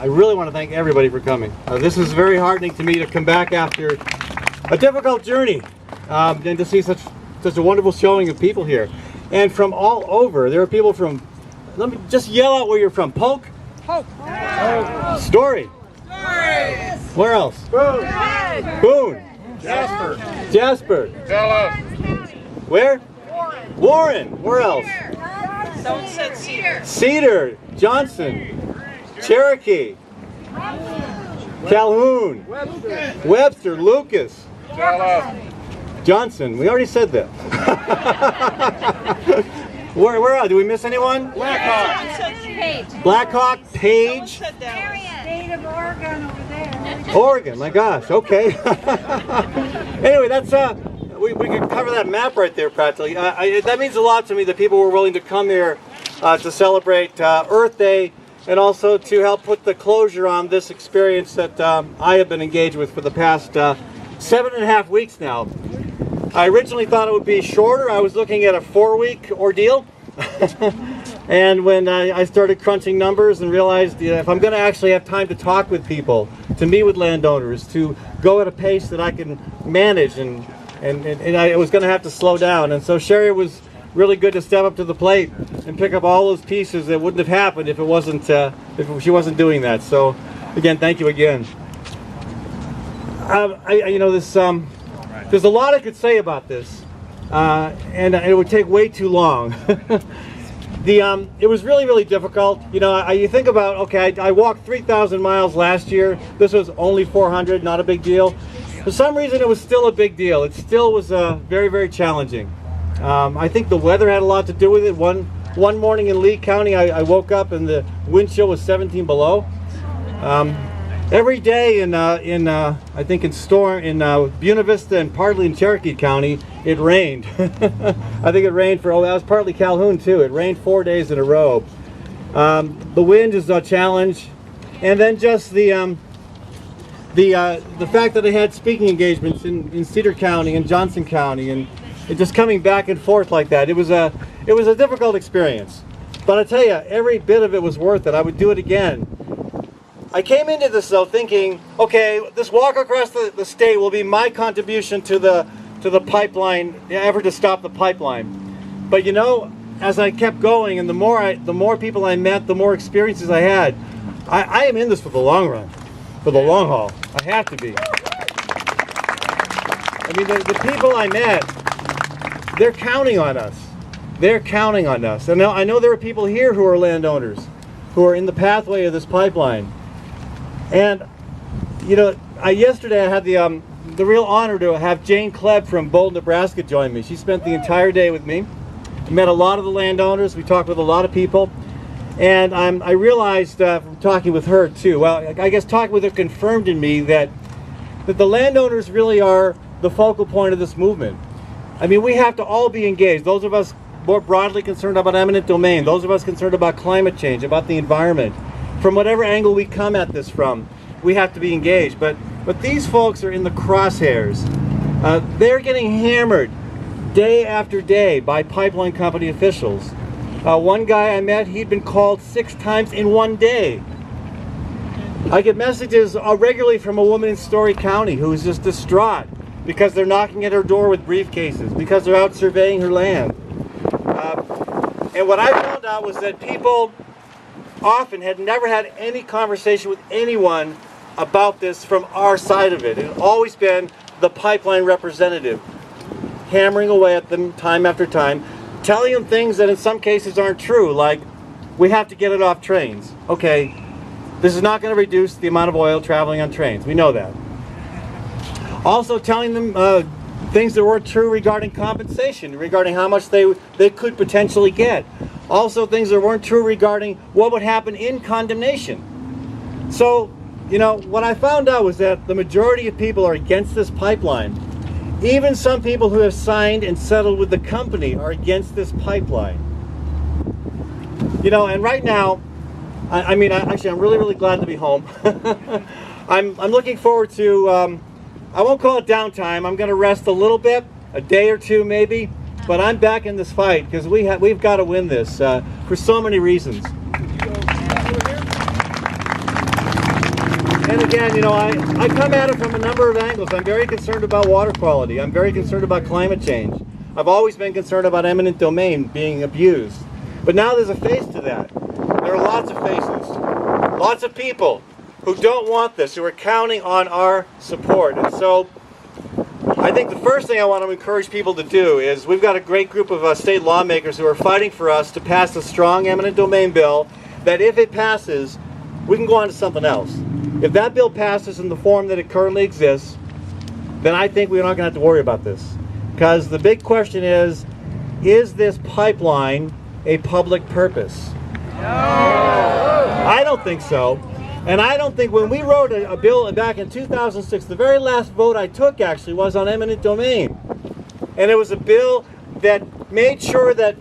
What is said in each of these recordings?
I really want to thank everybody for coming. This is very heartening to me to come back after a difficult journey and to see such a wonderful showing of people here. And from all over. There are people from, let me just yell out where you're from. Polk? Polk. Story. Where else? Boone. Boone. Jasper. Dallas. Where? Warren. Where else? Someone said Cedar. Cedar. Johnson. Cherokee. Calhoun. Webster. Lucas. Dallas. Johnson. We already said that. Where else? Did we miss anyone? Blackhawk. Page. State of Oregon over there. Oregon, my gosh, okay. Anyway, that's we could cover that map right there practically. That means a lot to me that people were willing to come here to celebrate Earth Day and also to help put the closure on this experience that I have been engaged with for the past 7.5 weeks now. I originally thought it would be shorter. I was looking at a 4-week ordeal. And when I started crunching numbers and realized if I'm going to actually have time to talk with people, to meet with landowners, to go at a pace that I can manage, and I was going to have to slow down. And so Sherry was really good to step up to the plate and pick up all those pieces that wouldn't have happened if it wasn't if she wasn't doing that. So again, thank you again. There's a lot I could say about this, and it would take way too long. It was really, really difficult. You know, you think about, okay, I walked 3,000 miles last year. This was only 400, not a big deal. For some reason, it was still a big deal. It still was very, very challenging. I think the weather had a lot to do with it. One morning in Lee County, I woke up and the wind chill was 17 below. Every day in Buena Vista and partly in Cherokee County, it rained. I think it rained that was partly Calhoun too. It rained 4 days in a row. The wind is a challenge, and then just the fact that I had speaking engagements in Cedar County and Johnson County, and it just coming back and forth like that. It was a difficult experience, but I tell you, every bit of it was worth it. I would do it again. I came into this though thinking, okay, this walk across the state will be my contribution to the pipeline, the effort to stop the pipeline. But you know, as I kept going, and the more people I met, the more experiences I had. I am in this for the long run, for the long haul. I have to be. I mean, the people I met, they're counting on us. They're counting on us. And I know there are people here who are landowners, who are in the pathway of this pipeline. And you know, yesterday I had the real honor to have Jane Klebb from Bolton, Nebraska join me. She spent the entire day with me. Met a lot of the landowners. We talked with a lot of people. And I realized from talking with her too, well, I guess talking with her confirmed in me that the landowners really are the focal point of this movement. I mean, we have to all be engaged. Those of us more broadly concerned about eminent domain, those of us concerned about climate change, about the environment. From whatever angle we come at this from, we have to be engaged. But these folks are in the crosshairs. They're getting hammered day after day by pipeline company officials. One guy I met, he'd been called 6 times in one day. I get messages regularly from a woman in Story County who is just distraught because they're knocking at her door with briefcases, because they're out surveying her land. And what I found out was that people often had never had any conversation with anyone about this from our side of it. It had always been the pipeline representative hammering away at them time after time, telling them things that in some cases aren't true, like, we have to get it off trains. Okay, this is not going to reduce the amount of oil traveling on trains. We know that. Also telling them things that weren't true regarding compensation, regarding how much they could potentially get. Also things that weren't true regarding what would happen in condemnation. So, you know, what I found out was that the majority of people are against this pipeline. Even some people who have signed and settled with the company are against this pipeline. You know, and right now, I'm really, really glad to be home. I'm looking forward to, I won't call it downtime. I'm going to rest a little bit, a day or two maybe, but I'm back in this fight because we've got to win this for so many reasons. And again, you know, I come at it from a number of angles. I'm very concerned about water quality. I'm very concerned about climate change. I've always been concerned about eminent domain being abused. But now there's a face to that. There are lots of faces. Lots of people who don't want this, who are counting on our support. And so I think the first thing I want to encourage people to do is we've got a great group of state lawmakers who are fighting for us to pass a strong eminent domain bill that if it passes, we can go on to something else. If that bill passes in the form that it currently exists, then I think we're not going to have to worry about this. Because the big question is this pipeline a public purpose? No. I don't think so. And I don't think when we wrote a bill back in 2006, the very last vote I took actually was on eminent domain. And it was a bill that made sure that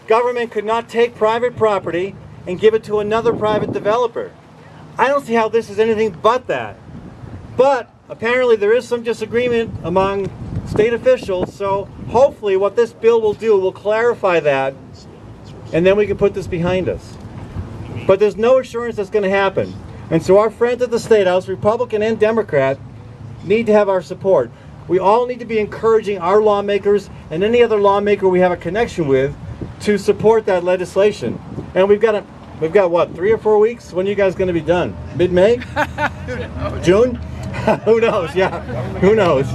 government could not take private property and give it to another private developer. I don't see how this is anything but that. But apparently there is some disagreement among state officials, so hopefully what this bill will do will clarify that, and then we can put this behind us. But there's no assurance that's going to happen. And so our friends at the State House, Republican and Democrat, need to have our support. We all need to be encouraging our lawmakers and any other lawmaker we have a connection with to support that legislation. And we've got what, 3 or 4 weeks? When are you guys going to be done? Mid-May? June? Who knows? Yeah, who knows?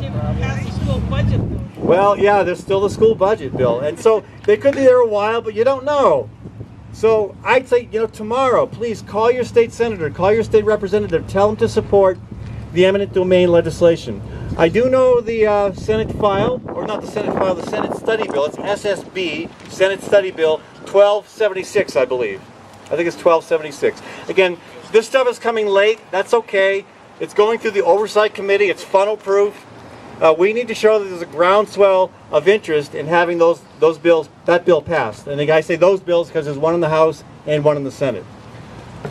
Well, yeah, there's still the school budget bill. And so they could be there a while, but you don't know. So I'd say, you know, tomorrow, please call your state senator, call your state representative, tell them to support the eminent domain legislation. I do know the Senate file, or not the Senate file, the Senate study bill. It's SSB, Senate study bill 1276, I believe. I think it's 1276. Again, this stuff is coming late. That's okay. It's going through the oversight committee. It's funnel proof. We need to show that there's a groundswell of interest in having that bill passed. And I say those bills because there's one in the House and one in the Senate.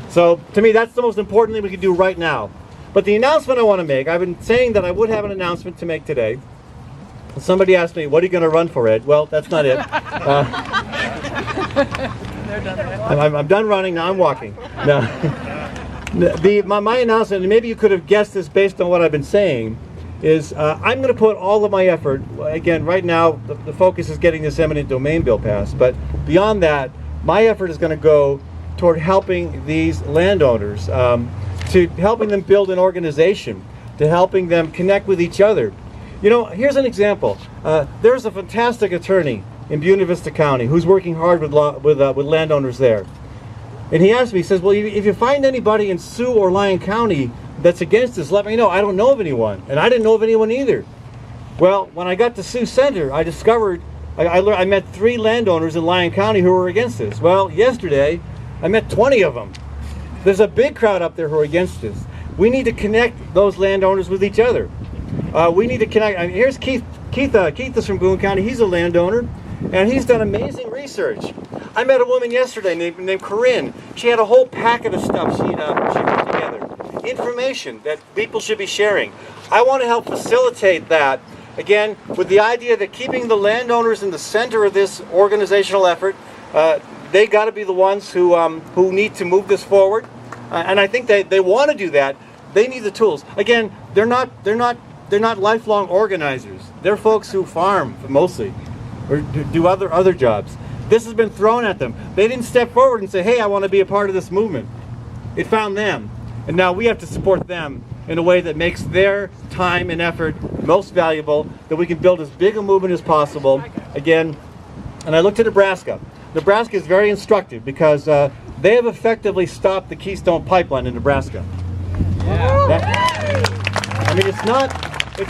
So to me, that's the most important thing we can do right now. But the announcement I want to make, I've been saying that I would have an announcement to make today. Somebody asked me, what are you going to run for, Ed? Well, that's not it. I'm done running, now I'm walking. No. My announcement, and maybe you could have guessed this based on what I've been saying, is I'm going to put all of my effort, again, right now, the focus is getting this eminent domain bill passed, but beyond that, my effort is going to go toward helping these landowners, to helping them build an organization, to helping them connect with each other. You know, here's an example. There's a fantastic attorney in Buena Vista County who's working hard with landowners there. And he asked me, he says, well, if you find anybody in Sioux or Lyon County that's against this, let me know. I don't know of anyone. And I didn't know of anyone either. Well, when I got to Sioux Center, I discovered, I met 3 landowners in Lyon County who were against this. Well, yesterday, I met 20 of them. There's a big crowd up there who are against this. We need to connect those landowners with each other. We need to connect. I mean, here's Keith. Keith is from Boone County. He's a landowner, and he's done amazing research. I met a woman yesterday named Corinne. She had a whole packet of stuff she put together. Information that people should be sharing. I want to help facilitate that, again, with the idea that keeping the landowners in the center of this organizational effort. They got to be the ones who need to move this forward, and I think they want to do that. They need the tools. Again, they're not lifelong organizers. They're folks who farm mostly, or do other jobs. This has been thrown at them. They didn't step forward and say, "Hey, I want to be a part of this movement." It found them, and now we have to support them in a way that makes their time and effort most valuable. That we can build as big a movement as possible. Again, and I looked at Nebraska. Nebraska is very instructive because they have effectively stopped the Keystone Pipeline in Nebraska. I mean, it's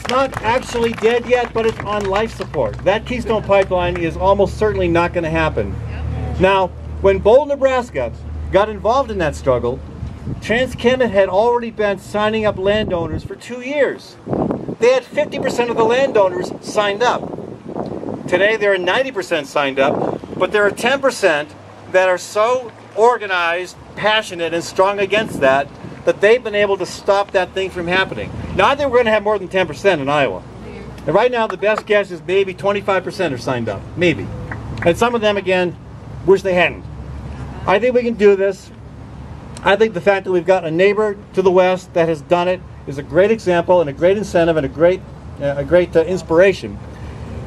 not actually dead yet, but it's on life support. That Keystone Pipeline is almost certainly not going to happen. Now, when Bold, Nebraska got involved in that struggle, TransCanada had already been signing up landowners for 2 years. They had 50% of the landowners signed up. Today, there are 90% signed up. But there are 10% that are so organized, passionate, and strong against that they've been able to stop that thing from happening. Now, I think we're going to have more than 10% in Iowa. And right now, the best guess is maybe 25% are signed up. Maybe. And some of them, again, wish they hadn't. I think we can do this. I think the fact that we've got a neighbor to the west that has done it is a great example and a great incentive and a great inspiration.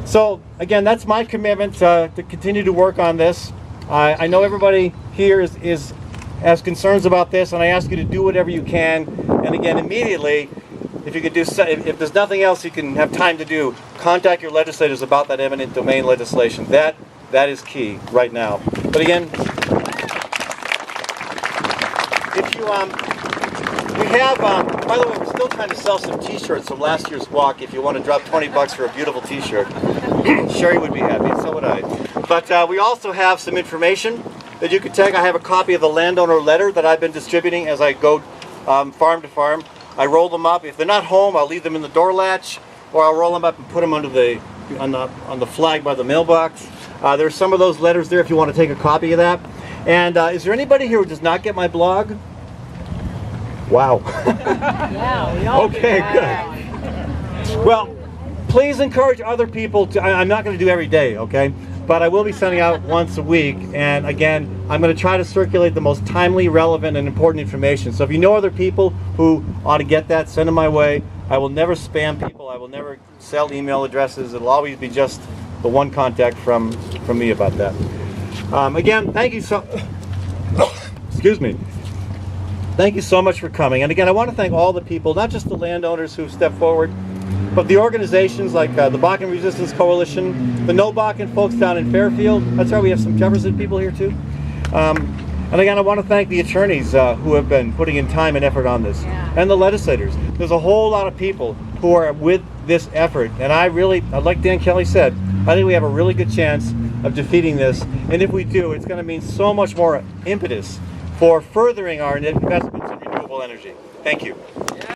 So again, that's my commitment to continue to work on this. I know everybody here has concerns about this, and I ask you to do whatever you can. And again, immediately, if you can do, if there's nothing else you can have time to do, contact your legislators about that eminent domain legislation. That is key right now. But again, if you we have, by the way, we're still trying to sell some t-shirts from last year's walk. If you want to drop 20 bucks for a beautiful t-shirt, Sherry would be happy, and so would I. But we also have some information that you can take. I have a copy of the landowner letter that I've been distributing as I go farm to farm. I roll them up. If they're not home, I'll leave them in the door latch, or I'll roll them up and put them under on the flag by the mailbox. There's some of those letters there if you want to take a copy of that. And is there anybody here who does not get my blog? Wow. Yeah, we all Okay, good. Well, please encourage other people to, I'm not going to do every day, okay? But I will be sending out once a week. And again, I'm going to try to circulate the most timely, relevant, and important information. So if you know other people who ought to get that, send them my way. I will never spam people. I will never sell email addresses. It'll always be just the one contact from me about that. Again, thank you so... Excuse me. Thank you so much for coming. And again, I want to thank all the people, not just the landowners who've stepped forward, but the organizations like the Bakken Resistance Coalition, the No Bakken folks down in Fairfield. That's right, we have some Jefferson people here too. And again, I want to thank the attorneys who have been putting in time and effort on this, and the legislators. There's a whole lot of people who are with this effort, and like Dan Kelly said, I think we have a really good chance of defeating this. And if we do, it's going to mean so much more impetus for furthering our investments in renewable energy. Thank you.